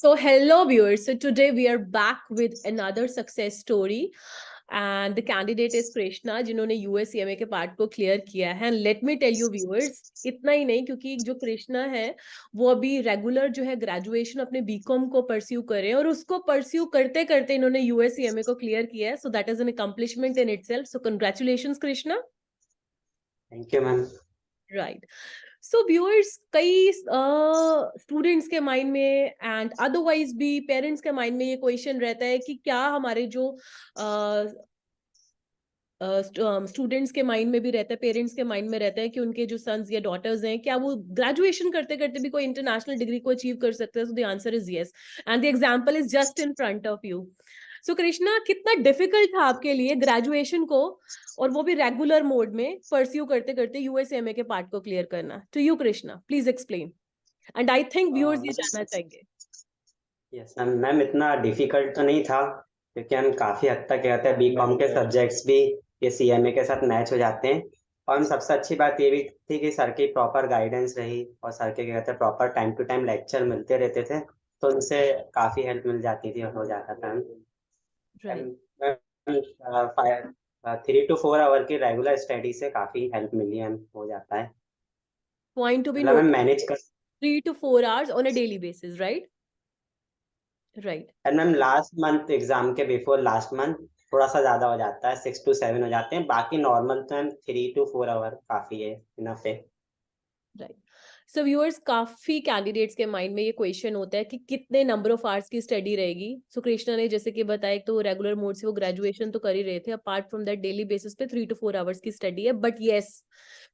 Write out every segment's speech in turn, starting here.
So hello viewers. So today we are back with another success story and the candidate is Krishna जिन्होंने USCMA के part को clear किया है. And let me tell you viewers, इतना ही नहीं क्योंकि जो कृष्णा है वो अभी रेगुलर जो है ग्रेजुएशन अपने बीकॉम को परस्यू कर रहे हैं और उसको परस्यू करते करते इन्होंने USCMA को क्लियर किया है. So that is an accomplishment in itself. So congratulations Krishna. Thank you ma'am. Right. So viewers, कई स्टूडेंट्स के माइंड में एंड अदरवाइज भी पेरेंट्स के माइंड में ये क्वेश्चन रहता है कि क्या हमारे जो स्टूडेंट्स के माइंड में भी रहता है, पेरेंट्स के माइंड में रहता है कि उनके जो सन्स या डॉटर्स हैं क्या वो ग्रेजुएशन करते करते भी कोई इंटरनेशनल डिग्री को अचीव कर सकते हैं. So the answer is yes and the example is just in front of you. So Krishna, कितना डिफिकल्ट था आपके लिए ग्रेजुएशन को और वो भी रेगुलर मोड में परस्यू करते करते यूएसएमए के पार्ट को क्लियर करना? To you Krishna, please explain. And I think viewers ये जानना चाहेंगे. Yes ma'am. मैम इतना डिफिकल्ट तो नहीं था क्योंकि हम काफी हद तक कहते हैं बीकॉम के सब्जेक्ट्स भी ये सीएमए के साथ मैच हो जाते हैं. और हम सबसे अच्छी बात ये भी थी कि सर की प्रॉपर गाइडेंस रही और सर के कहते हैं proper time to time lecture मिलते रहते थे, तो उनसे काफी हेल्प मिल जाती थी और हो जाता था. राइट. 3 to 4 आवर की रेगुलर स्टडी से काफी हेल्प मिली है, हो जाता है. पॉइंट टू बी मतलब नोट, मैं मैनेज कर 3 to 4 hours on a daily basis, right? Right. And ma'am last month exam के बिफोर लास्ट मंथ थोड़ा सा ज्यादा हो जाता है, 6 to 7 हो जाते हैं. बाकी नॉर्मल तो मैम 3 to 4 आवर काफी है, इनफ है. राइट. सो व्यूअर्स, काफी कैंडिडेट्स के माइंड में ये क्वेश्चन होता है कि कितने नंबर ऑफ आवर्स की स्टडी रहेगी. सो कृष्णा ने जैसे कि बताया, तो रेगुलर मोड से वो ग्रेजुएशन तो कर ही रहे थे, apart from that daily basis पे 3 to 4 आवर्स की स्टडी है. But yes,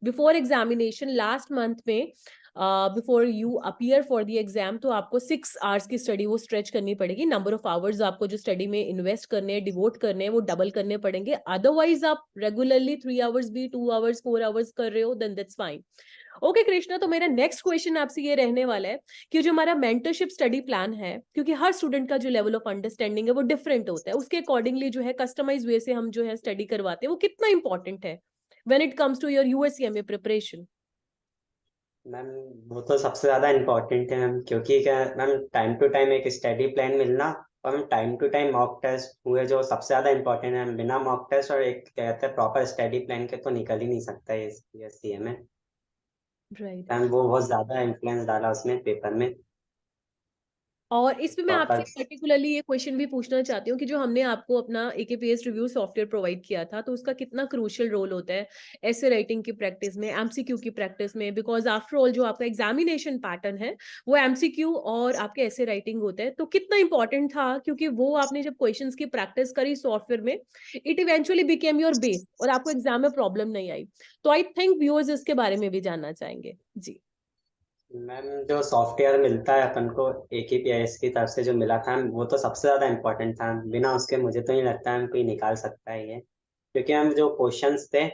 before examination last month में before you appear for the exam, तो आपको 6 आवर्स की स्टडी वो स्ट्रेच करनी पड़ेगी. नंबर ऑफ आवर्स आपको जो स्टडी में इन्वेस्ट करने हैं, डिवोट करने हैं, वो डबल करने पड़ेंगे. अदरवाइज आप रेगुलरली 3 आवर्स भी 2 आवर्स 4 आवर्स कर रहे हो, then that's fine. Okay Krishna, तो मेरा नेक्स्ट क्वेश्चन आपसे ये रहने वाला है कि जो हमारा मेंटरशिप स्टडी प्लान है, क्योंकि हर स्टूडेंट का जो लेवल ऑफ अंडरस्टैंडिंग है वो डिफरेंट होता है, उसके अकॉर्डिंगली जो है कस्टमाइज वे से हम जो है स्टडी करवाते हैं, वो कितना इंपॉर्टेंट है when it comes to your USCMA preparation? Ma'am वो तो सबसे ज्यादा इम्पोर्टेंट है मैम, क्योंकि क्या मैम टाइम टू टाइम एक स्टडी प्लान मिलना और ma'am time to time mock test हुए जो सबसे ज्यादा इम्पोर्टेंट है. बिना मॉक टेस्ट और एक कहते हैं प्रॉपर स्टडी प्लान के तो निकल ही नहीं सकता है ये सीएमए. राइट. मैम वो बहुत ज्यादा इन्फ्लुएंस डाला उसमें पेपर में और इसमें मैं आपसे प्रॉपर. पर्टिकुलरली ये क्वेश्चन भी पूछना चाहती हूँ कि जो हमने आपको अपना एकेपीएस रिव्यू सॉफ्टवेयर प्रोवाइड किया था, तो उसका कितना क्रूशियल रोल होता है ऐसे राइटिंग की प्रैक्टिस में, एमसीक्यू की प्रैक्टिस में? बिकॉज आफ्टर ऑल जो आपका एग्जामिनेशन पैटर्न है वो एमसीक्यू और आपके ऐसे राइटिंग होता है, तो कितना इंपॉर्टेंट था? क्योंकि वो आपने जब क्वेश्चन की प्रैक्टिस करी सॉफ्टवेयर में, it eventually became your base और आपको एग्जाम में प्रॉब्लम नहीं आई. तो आई थिंक व्यूअर्स इसके बारे में भी जानना चाहेंगे. जी. मैम जो सॉफ्टवेयर मिलता है अपन को AKPIS की तरफ से जो मिला था वो तो सबसे ज्यादा इम्पोर्टेंट था. बिना उसके मुझे तो नहीं लगता है कोई निकाल सकता है ये, क्योंकि हम जो क्वेश्चंस थे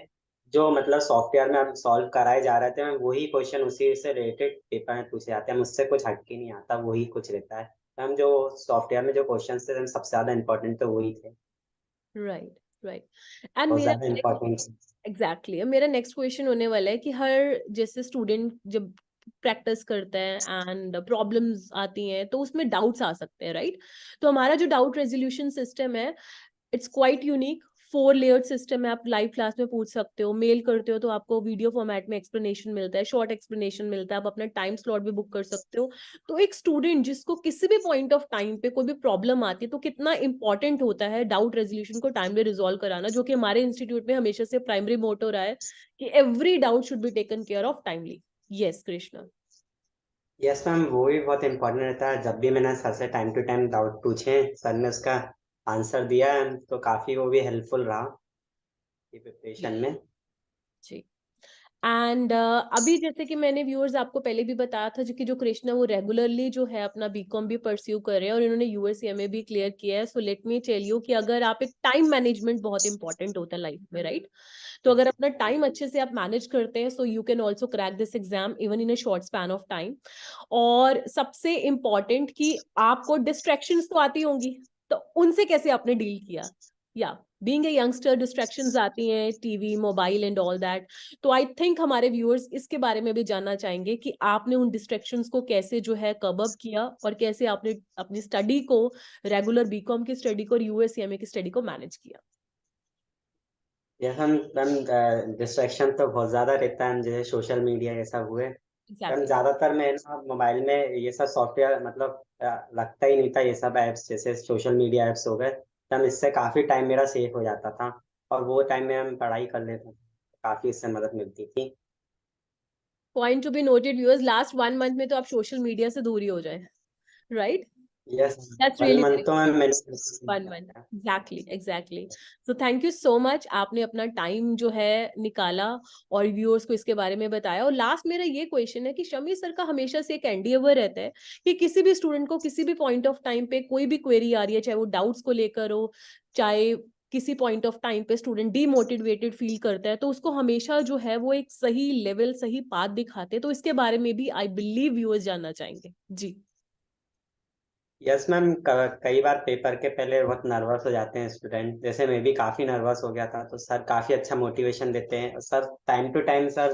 जो मतलब सॉफ्टवेयर में हम सॉल्व कराए जा रहे थे, हम वही क्वेश्चन उसी से रिलेटेड पेपर में पूछे जाते हैं. मुझसे कुछ हटके नहीं आता, वही कुछ रहता है. तो हम जो सॉफ्टवेयर में जो क्वेश्चन थे हम सबसे ज्यादा इम्पोर्टेंट तो वही थे, राइट. राइट. एंड बहुत मेरा ज्यादा इम्पोर्टेंट. एग्जैक्टली मेरा नेक्स्ट क्वेश्चन होने वाला है कि हर जैसे स्टूडेंट जब प्रैक्टिस करते हैं एंड प्रॉब्लम्स आती हैं तो उसमें डाउट्स आ सकते हैं, राइट? तो हमारा जो डाउट रेजोल्यूशन सिस्टम है, it's quite unique. 4 layered system है. आप लाइव क्लास में पूछ सकते हो, मेल करते हो तो आपको वीडियो फॉर्मेट में एक्सप्लेनेशन मिलता है, शॉर्ट एक्सप्लेनेशन मिलता है, आप अपना टाइम स्लॉट भी बुक कर सकते हो. तो एक स्टूडेंट जिसको किसी भी पॉइंट ऑफ टाइम पे कोई भी प्रॉब्लम आती है, तो कितना इंपॉर्टेंट होता है डाउट रेजोल्यूशन को टाइमली रिजॉल्व कराना, जो कि हमारे इंस्टीट्यूट में हमेशा से प्राइमरी मोटो रहा है कि every doubt should be taken care of timely. Yes Krishna. Yes ma'am, वो भी बहुत इम्पोर्टेंट रहता है. जब भी मैंने सर से टाइम टू टाइम डाउट पूछे, सर ने उसका आंसर दिया है, तो काफी वो भी हेल्पफुल रहा ये प्रिपरेशन में. जी. एंड अभी जैसे कि मैंने व्यूअर्स आपको पहले भी बताया था, जो कि जो कृष्णा वो रेगुलरली जो है अपना बीकॉम भी परस्यू कर रहे हैं और इन्होंने यूएससीएमए भी क्लियर किया है. So let me tell you कि अगर आप एक टाइम मैनेजमेंट बहुत इंपॉर्टेंट होता है लाइफ में, राइट? तो अगर अपना टाइम अच्छे से आप मैनेज करते हैं, so you can also crack this exam even in a short span of time. और सबसे इम्पॉर्टेंट कि आपको डिस्ट्रैक्शंस तो आती होंगी, तो उनसे कैसे आपने डील किया? या बीइंग ए यंगस्टर डिस्ट्रैक्शंस आती हैं, TV, mobile and all that. तो आई थिंक हमारे व्यूअर्स इसके बारे में भी जानना चाहेंगे कि आपने उन डिस्ट्रैक्शंस को कैसे जो है कब अप किया, और कैसे आपने अपनी स्टडी को, रेगुलर बीकॉम की स्टडी को और यूएससीएमए की स्टडी को मैनेज किया। ये हम डिस्ट्रैक्शन तो बहुत ज्यादा रहता है, जैसे सोशल मीडिया ये सब हुए। हम एग्जैक्टली। ज्यादातर मैं ना मोबाइल में ये सब सॉफ्टवेयर मतलब लगता ही नहीं था, ये सब ऐप्स जैसे सोशल मीडिया ऐप्स हो गए, तो हम इससे काफी टाइम मेरा सेव हो जाता था, और वो टाइम में हम पढ़ाई कर लेते थे, काफी इससे मदद मिलती थी। Point to be noted viewers, last 1 month में तो आप सोशल मीडिया से दूर ही हो जाए, right? Yes. That's 1 month really तो मैं 1 month. Exactly, exactly. So thank you so much, आपने अपना टाइम जो है निकाला और व्यूअर्स को इसके बारे में बताया। और लास्ट मेरा ये क्वेश्चन है कि शमी सर का हमेशा से एक एंडिएवर रहता है कि किसी भी स्टूडेंट को किसी भी पॉइंट ऑफ टाइम पे कोई भी क्वेरी आ रही है, चाहे वो डाउट्स को लेकर हो, चाहे किसी पॉइंट ऑफ टाइम पे स्टूडेंट डीमोटिवेटेड फील करता है, तो उसको हमेशा जो है वो एक सही लेवल, सही पाथ दिखाते हैं। तो इसके बारे में भी आई बिलीव व्यूअर्स जानना चाहेंगे जी। यस मैम, कई बार पेपर के पहले बहुत नर्वस हो जाते हैं स्टूडेंट, जैसे मैं भी काफी नर्वस हो गया था, तो सर काफी अच्छा मोटिवेशन देते हैं। Sir time to time sir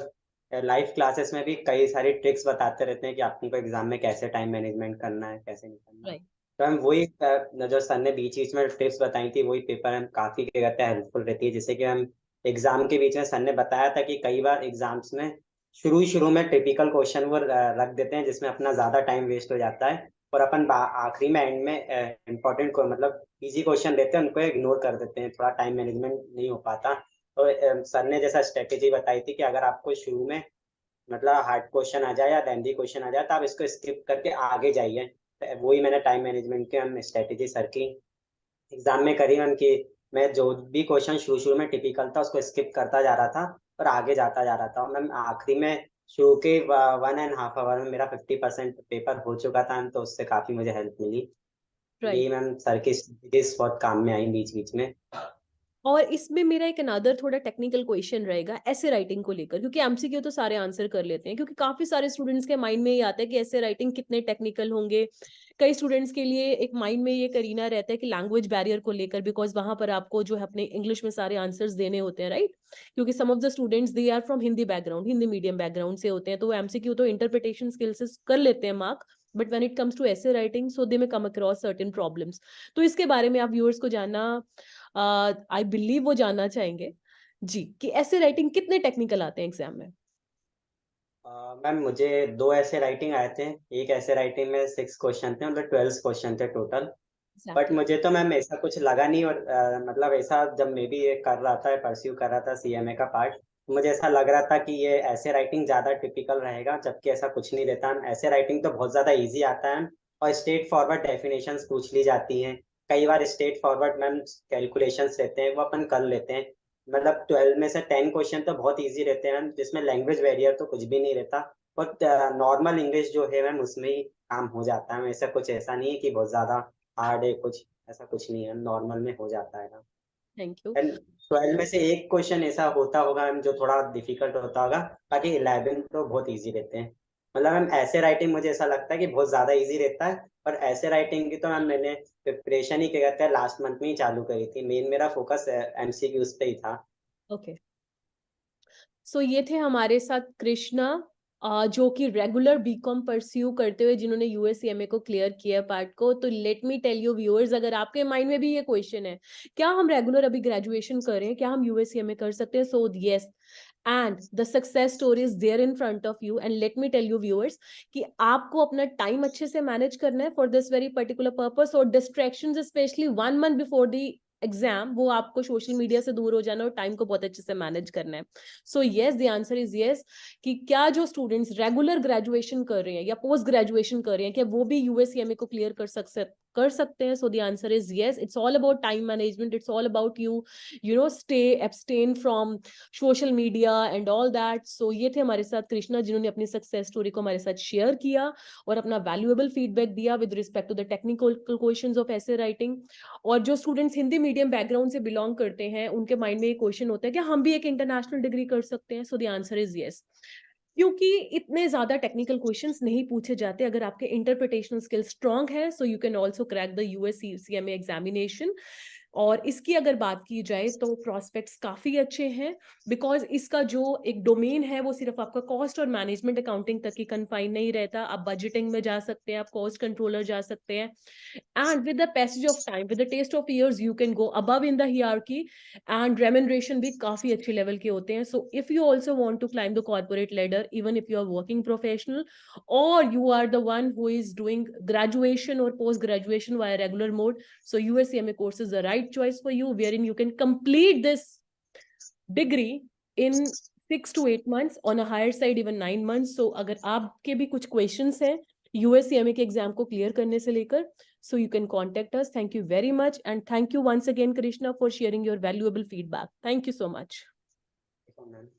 live classes में भी कई सारी ट्रिक्स बताते रहते हैं कि आपको एग्जाम में कैसे टाइम मैनेजमेंट करना है, कैसे नहीं करना। राइट। तो हम वही जो सर ने बीच बीच में टिप्स बताई थी, वही पेपर हम काफी क्या कहते हैं हेल्पफुल रहती है। जैसे कि हम एग्जाम के बीच में सर ने बताया था कि कई बार एग्जाम्स में शुरू शुरू में टिपिकल क्वेश्चन वो रख देते हैं, जिसमें अपना ज्यादा टाइम वेस्ट हो जाता है, और अपन आखिरी में एंड में इम्पोर्टेंट को मतलब इजी क्वेश्चन देते हैं, उनको इग्नोर कर देते हैं, थोड़ा टाइम मैनेजमेंट नहीं हो पाता। तो सर ने जैसा स्ट्रेटेजी बताई थी कि अगर आपको शुरू में मतलब हार्ड क्वेश्चन आ जाए या लेंथी क्वेश्चन आ जाए, तो आप इसको स्किप करके आगे जाइए। तो वही मैंने टाइम मैनेजमेंट के हम स्ट्रेटेजी सर की एग्जाम में करी मैम, कि मैं जो भी क्वेश्चन शुरू शुरू में टिपिकल था उसको स्किप करता जा रहा था और आगे जाता जा रहा था, और मैम आखिरी में शुरू के 1.5 आवर में मेरा 50% पेपर हो चुका था, तो उससे काफी मुझे हेल्प मिली। राइट। यही मैम सर की स्ट्रेटेजीज बहुत काम में आई बीच बीच में। और इसमें मेरा एक अनदर थोड़ा टेक्निकल क्वेश्चन रहेगा ऐसे राइटिंग को लेकर, क्योंकि एमसीक्यू तो सारे आंसर कर लेते हैं, क्योंकि काफी सारे स्टूडेंट्स के माइंड में ये आता है कि ऐसे राइटिंग कितने टेक्निकल होंगे। कई स्टूडेंट्स के लिए एक माइंड में ये करीना रहता है कि लैंग्वेज बैरियर को लेकर, बिकॉज वहां पर आपको जो है अपने इंग्लिश में सारे आंसर्स देने होते हैं, राइट? क्योंकि some of the students they are from Hindi background, Hindi medium background से होते हैं, तो एमसीक्यू तो इंटरप्रिटेशन स्किल्स से कर लेते हैं mark, but when it comes to essay writing so they may come across certain problems. तो इसके बारे में आप व्यूअर्स को जानना, आई बिलीव वो जानना चाहेंगे जी, कि ऐसे राइटिंग कितने टेक्निकल आते हैं एग्जाम में। मैम मुझे 2 ऐसे राइटिंग आए थे। एक ऐसे राइटिंग में 6 क्वेश्चन थे, मतलब 12 क्वेश्चन थे टोटल। But exactly. मुझे तो मैम ऐसा कुछ लगा नहीं, और मतलब ऐसा जब मैं भी ये कर रहा था, परस्यू कर रहा था सीएमए का पार्ट, तो मुझे ऐसा लग रहा था कि ये ऐसे राइटिंग ज्यादा टिपिकल रहेगा, जबकि ऐसा कुछ नहीं रहता। ऐसे राइटिंग तो बहुत ज्यादा इजी आता है, और स्ट्रेट फॉरवर्ड डेफिनेशंस पूछ ली जाती हैं। कई बार स्ट्रेट फॉरवर्ड मैम कैलकुलेशंस रहते हैं, वो अपन कर लेते हैं। मतलब 12 में से 10 क्वेश्चन तो बहुत इजी रहते हैं, जिसमें लैंग्वेज बैरियर तो कुछ भी नहीं रहता, और नॉर्मल इंग्लिश जो है मैम उसमें ही काम हो जाता है। ऐसा कुछ ऐसा नहीं है कि बहुत ज्यादा हार्ड है कुछ, ऐसा कुछ नहीं है, नॉर्मल में हो जाता है ना। Thank you. एंड 12 में से एक क्वेश्चन ऐसा होता होगा मैम जो थोड़ा डिफिकल्ट होता होगा, बाकी 11 तो बहुत इजी रहते हैं। मतलब मैम ऐसे राइटिंग मुझे ऐसा लगता है कि बहुत ज्यादा इजी रहता है, और ऐसे राइटिंग की तो मैम मैंने प्रिपरेशन ही क्या कहते हैं लास्ट मंथ में ही चालू करी थी। मेन मेरा फोकस एमसीक्यूज पे ही था। ओके। सो ये थे हमारे साथ कृष्णा, जो कि रेगुलर बीकॉम परस्यू करते हुए जिन्होंने यूएससीएमए को क्लियर किया पार्ट को। तो let me tell you viewers, अगर आपके माइंड में भी ये क्वेश्चन है, क्या हम रेगुलर अभी ग्रेजुएशन करें, क्या हम यूएससीएमए कर सकते हैं, so yes, and the success story is there in front of you. And let me tell you viewers कि आपको अपना टाइम अच्छे से मैनेज करना है for this very particular purpose, और distractions specially 1 month before the exam, वो आपको सोशल मीडिया से दूर हो जाना और टाइम को बहुत अच्छे से मैनेज करना है। So yes, the answer is yes, कि क्या जो स्टूडेंट्स रेगुलर ग्रेजुएशन कर रहे हैं या पोस्ट ग्रेजुएशन कर रहे हैं, क्या वो भी यूएससीएमए को क्लियर कर सकते हैं? So the answer is yes. It's all about time management, it's all about you know stay abstain from social media and all that. So ये थे हमारे साथ कृष्णा, जिन्होंने अपनी सक्सेस स्टोरी को हमारे साथ शेयर किया और अपना वैल्यूएबल फीडबैक दिया with respect to the technical questions of essay writing. और जो स्टूडेंट्स हिंदी मीडियम बैकग्राउंड से बिलोंग करते हैं, उनके माइंड में ये क्वेश्चन होता है कि हम भी एक इंटरनेशनल डिग्री कर सकते हैं? So the answer is yes, क्योंकि इतने ज्यादा टेक्निकल क्वेश्चंस नहीं पूछे जाते। अगर आपके इंटरप्रिटेशनल स्किल स्ट्रांग है, so you can also crack the USCMA examination. और इसकी अगर बात की जाए तो प्रॉस्पेक्ट्स काफी अच्छे हैं, बिकॉज इसका जो एक डोमेन है वो सिर्फ आपका कॉस्ट और मैनेजमेंट अकाउंटिंग तक ही कन्फाइन नहीं रहता, आप बजटिंग में जा सकते हैं, आप कॉस्ट कंट्रोलर जा सकते हैं, and with the passage of time, with the taste of years, you can go above in the hierarchy, and remuneration भी काफी अच्छे लेवल के होते हैं. So if you also want to climb the corporate ladder, even if you are working professional or you are the one who is doing graduation or post graduation via regular mode, so USCMA course is the right choice for you, wherein you can complete this degree in 6 to 8 months, on a higher side even 9 months. So अगर आपके भी कुछ questions हैं USCMA के exam को clear करने से लेकर, so you can contact us. Thank you very much, and thank you once again, Krishna, for sharing your valuable feedback. Thank you so much. Ma'am